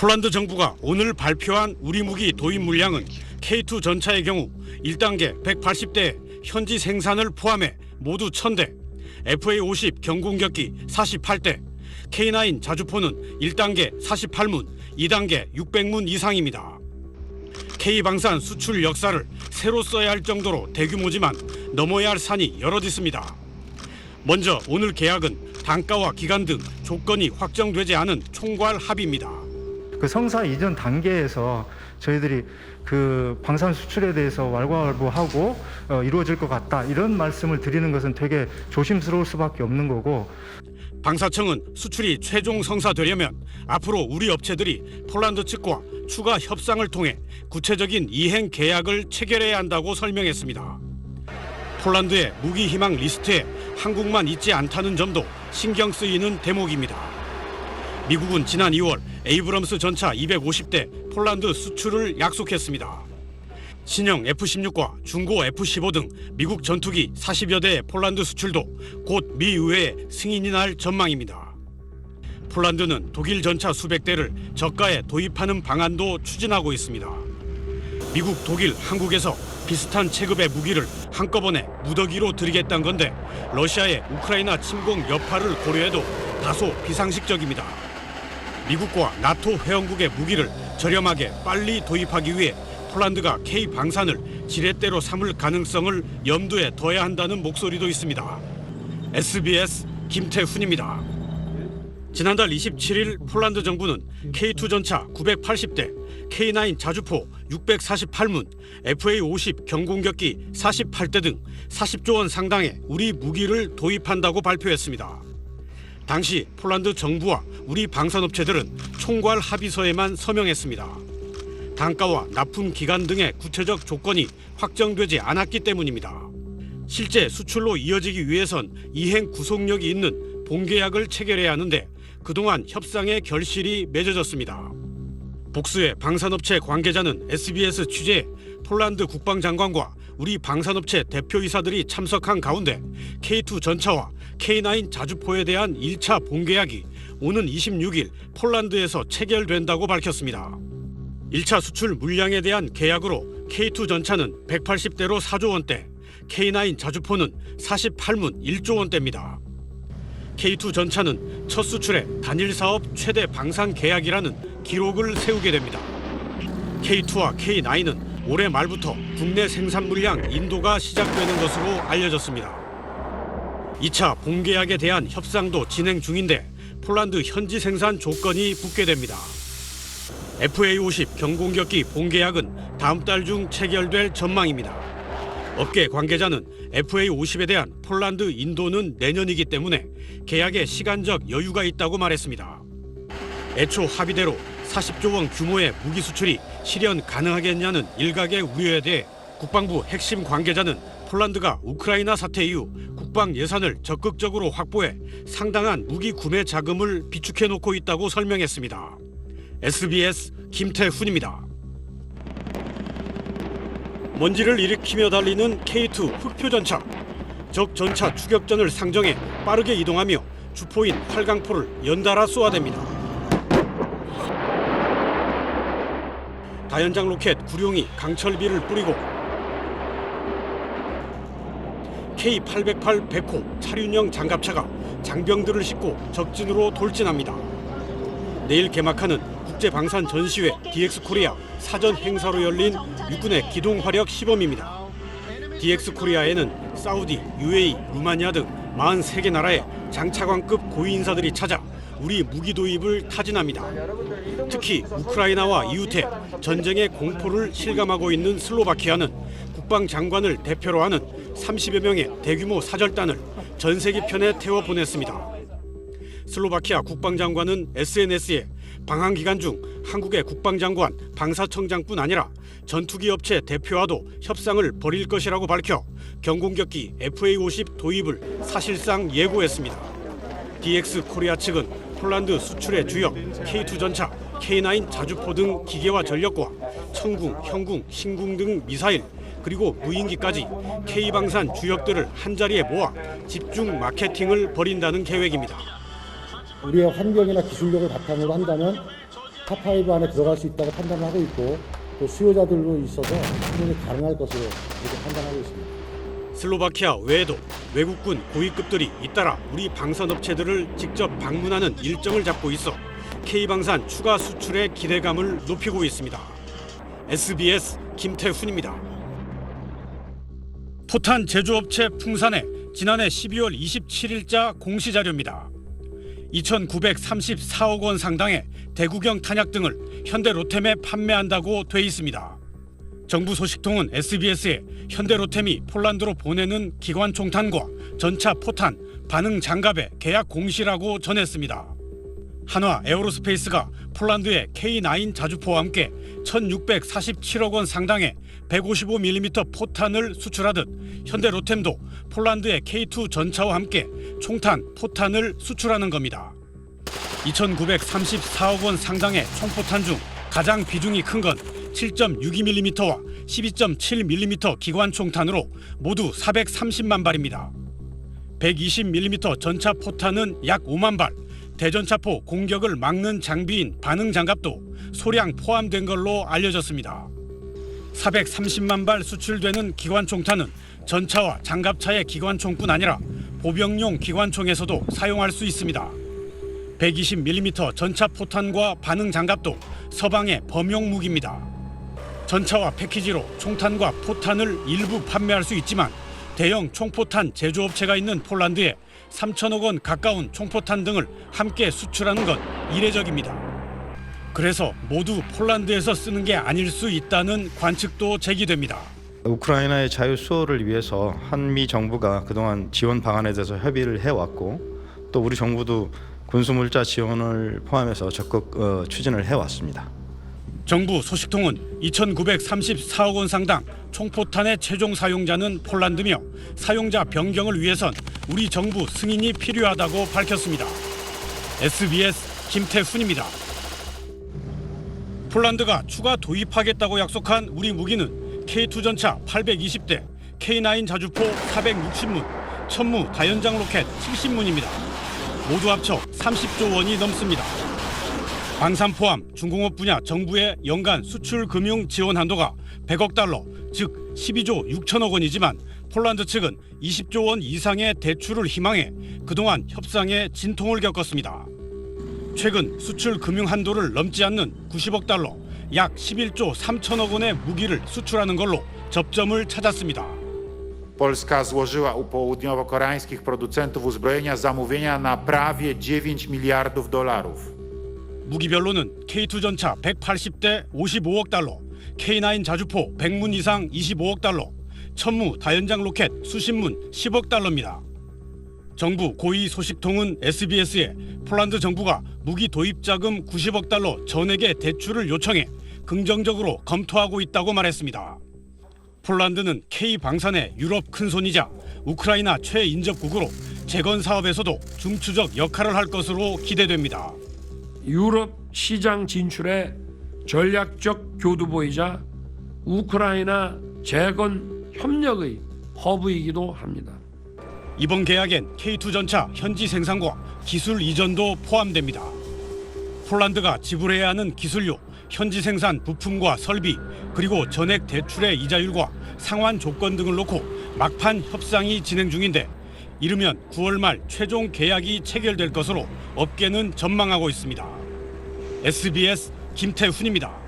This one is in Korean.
폴란드 정부가 오늘 발표한 우리 무기 도입 물량은 K2 전차의 경우 1단계 180대 현지 생산을 포함해 모두 1000대, FA-50 경공격기 48대, K9 자주포는 1단계 48문, 2단계 600문 이상입니다. K방산 수출 역사를 새로 써야 할 정도로 대규모지만 넘어야 할 산이 여럿 있습니다. 먼저 오늘 계약은 단가와 기간 등 조건이 확정되지 않은 총괄 합의입니다. 그 성사 이전 단계에서 저희들이 그 방산 수출에 대해서 왈가왈부하고 이루어질 것 같다 이런 말씀을 드리는 것은 되게 조심스러울 수밖에 없는 거고, 방사청은 수출이 최종 성사되려면 앞으로 우리 업체들이 폴란드 측과 추가 협상을 통해 구체적인 이행 계약을 체결해야 한다고 설명했습니다. 폴란드의 무기 희망 리스트에 한국만 있지 않다는 점도 신경 쓰이는 대목입니다. 미국은 지난 2월 에이브럼스 전차 250대 폴란드 수출을 약속했습니다. 신형 F-16과 중고 F-15 등 미국 전투기 40여 대의 폴란드 수출도 곧 미 의회에 승인이 날 전망입니다. 폴란드는 독일 전차 수백 대를 저가에 도입하는 방안도 추진하고 있습니다. 미국, 독일, 한국에서 비슷한 체급의 무기를 한꺼번에 무더기로 드리겠다는 건데 러시아의 우크라이나 침공 여파를 고려해도 다소 비상식적입니다. 미국과 나토 회원국의 무기를 저렴하게 빨리 도입하기 위해 폴란드가 K 방산을 지렛대로 삼을 가능성을 염두에 둬야 한다는 목소리도 있습니다. SBS 김태훈입니다. 지난달 27일 폴란드 정부는 K2 전차 980대, K9 자주포 648문, FA-50 경공격기 48대 등 40조 원 상당의 우리 무기를 도입한다고 발표했습니다. 당시 폴란드 정부와 우리 방산업체들은 총괄 합의서에만 서명했습니다. 단가와 납품 기간 등의 구체적 조건이 확정되지 않았기 때문입니다. 실제 수출로 이어지기 위해선 이행 구속력이 있는 본계약을 체결해야 하는데 그동안 협상의 결실이 맺어졌습니다. 복수의 방산업체 관계자는 SBS 취재에 폴란드 국방장관과 우리 방산업체 대표이사들이 참석한 가운데 K2 전차와 K9 자주포에 대한 1차 본계약이 오는 26일 폴란드에서 체결된다고 밝혔습니다. 1차 수출 물량에 대한 계약으로 K2 전차는 180대로 4조 원대, K9 자주포는 48문 1조 원대입니다. K2 전차는 첫 수출의 단일 사업 최대 방산 계약이라는 기록을 세우게 됩니다. K2와 K9은 올해 말부터 국내 생산 물량 인도가 시작되는 것으로 알려졌습니다. 2차 본계약에 대한 협상도 진행 중인데 폴란드 현지 생산 조건이 붙게 됩니다. FA-50 경공격기 본계약은 다음 달 중 체결될 전망입니다. 업계 관계자는 FA-50에 대한 폴란드 인도는 내년이기 때문에 계약에 시간적 여유가 있다고 말했습니다. 애초 합의대로 40조 원 규모의 무기 수출이 실현 가능하겠냐는 일각의 우려에 대해 국방부 핵심 관계자는 폴란드가 우크라이나 사태 이후 국방 예산을 적극적으로 확보해 상당한 무기 구매 자금을 비축해 놓고 있다고 설명했습니다. SBS 김태훈입니다. 먼지를 일으키며 달리는 K2 흑표전차. 적 전차 추격전을 상정해 빠르게 이동하며 주포인 활강포를 연달아 쏘아댑니다. 다연장 로켓 구룡이 강철비를 뿌리고 K808 백호 차륜형 장갑차가 장병들을 싣고 적진으로 돌진합니다. 내일 개막하는 국제방산 전시회 DX코리아 사전 행사로 열린 육군의 기동화력 시범입니다. DX코리아에는 사우디, UAE, 루마니아 등 43개 나라의 장차관급 고위인사들이 찾아 우리 무기 도입을 타진합니다. 특히 우크라이나와 이웃해 전쟁의 공포를 실감하고 있는 슬로바키아는 국방장관을 대표로 하는 30여 명의 대규모 사절단을 전 세계편에 태워 보냈습니다. 슬로바키아 국방장관은 SNS에 방한 기간 중 한국의 국방장관, 방사청장뿐 아니라 전투기 업체 대표와도 협상을 벌일 것이라고 밝혀 경공격기 FA-50 도입을 사실상 예고했습니다. DX 코리아 측은 폴란드 수출의 주역 K2 전차, K9 자주포 등 기계화 전력과 청궁, 형궁, 신궁 등 미사일 그리고 무인기까지 K방산 주역들을 한자리에 모아 집중 마케팅을 벌인다는 계획입니다. 우리의 환경이나 기술력을 바탕으로 한다면 탑5 안에 들어갈 수 있다고 판단하고 있고 또 수요자들로 있어서 충분히 가능할 것으로 이렇게 판단하고 있습니다. 슬로바키아 외에도 외국군 고위급들이 잇따라 우리 방산업체들을 직접 방문하는 일정을 잡고 있어 K방산 추가 수출의 기대감을 높이고 있습니다. SBS 김태훈입니다. 포탄 제조업체 풍산의 지난해 12월 27일자 공시자료입니다. 2,934억 원 상당의 대구경 탄약 등을 현대로템에 판매한다고 돼 있습니다. 정부 소식통은 SBS에 현대로템이 폴란드로 보내는 기관총탄과 전차 포탄, 반응 장갑의 계약 공시라고 전했습니다. 한화 에어로스페이스가 폴란드의 K9 자주포와 함께 1,647억 원 상당의 155mm 포탄을 수출하듯 현대로템도 폴란드의 K2 전차와 함께 총탄, 포탄을 수출하는 겁니다. 2,934억 원 상당의 총포탄 중 가장 비중이 큰 건 7.62mm와 12.7mm 기관총탄으로 모두 430만 발입니다. 120mm 전차 포탄은 약 5만 발, 대전차포 공격을 막는 장비인 반응 장갑도 소량 포함된 걸로 알려졌습니다. 430만 발 수출되는 기관총탄은 전차와 장갑차의 기관총뿐 아니라 보병용 기관총에서도 사용할 수 있습니다. 120mm 전차 포탄과 반응 장갑도 서방의 범용 무기입니다. 전차와 패키지로 총탄과 포탄을 일부 판매할 수 있지만 대형 총포탄 제조업체가 있는 폴란드에 3천억 원 가까운 총포탄 등을 함께 수출하는 건 이례적입니다. 그래서 모두 폴란드에서 쓰는 게 아닐 수 있다는 관측도 제기됩니다. 우크라이나의 자유 수호를 위해서 한미 정부가 그동안 지원 방안에 대해서 협의를 해왔고 또 우리 정부도 군수물자 지원을 포함해서 적극 추진을 해왔습니다. 정부 소식통은 2,934억 원 상당 총포탄의 최종 사용자는 폴란드며 사용자 변경을 위해선 우리 정부 승인이 필요하다고 밝혔습니다. SBS 김태훈입니다. 폴란드가 추가 도입하겠다고 약속한 우리 무기는 K2 전차 820대, K9 자주포 460문, 천무 다연장 로켓 70문입니다. 모두 합쳐 30조 원이 넘습니다. 방산 포함 중공업 분야 정부의 연간 수출 금융 지원 한도가 100억 달러, 즉 12조 6천억 원이지만 폴란드 측은 20조 원 이상의 대출을 희망해 그동안 협상에 진통을 겪었습니다. 최근 수출 금융 한도를 넘지 않는 90억 달러, 약 11조 3천억 원의 무기를 수출하는 걸로 접점을 찾았습니다. Polska złożyła u południowo-koreańskich producentów uzbrojenia zamówienia na prawie 9 miliardów dolarów. 무기별로는 K2 전차 180대 55억 달러, K9 자주포 100문 이상 25억 달러, 천무 다연장 로켓 수십 문 10억 달러입니다. 정부 고위 소식통은 SBS에 폴란드 정부가 무기 도입 자금 90억 달러 전액의 대출을 요청해 긍정적으로 검토하고 있다고 말했습니다. 폴란드는 K방산의 유럽 큰손이자 우크라이나 최인접국으로 재건 사업에서도 중추적 역할을 할 것으로 기대됩니다. 유럽 시장 진출의 전략적 교두보이자 우크라이나 재건 협력의 허브이기도 합니다. 이번 계약엔 K2 전차 현지 생산과 기술 이전도 포함됩니다. 폴란드가 지불해야 하는 기술료, 현지 생산 부품과 설비, 그리고 전액 대출의 이자율과 상환 조건 등을 놓고 막판 협상이 진행 중인데 이르면 9월 말 최종 계약이 체결될 것으로 업계는 전망하고 있습니다. SBS 김태훈입니다.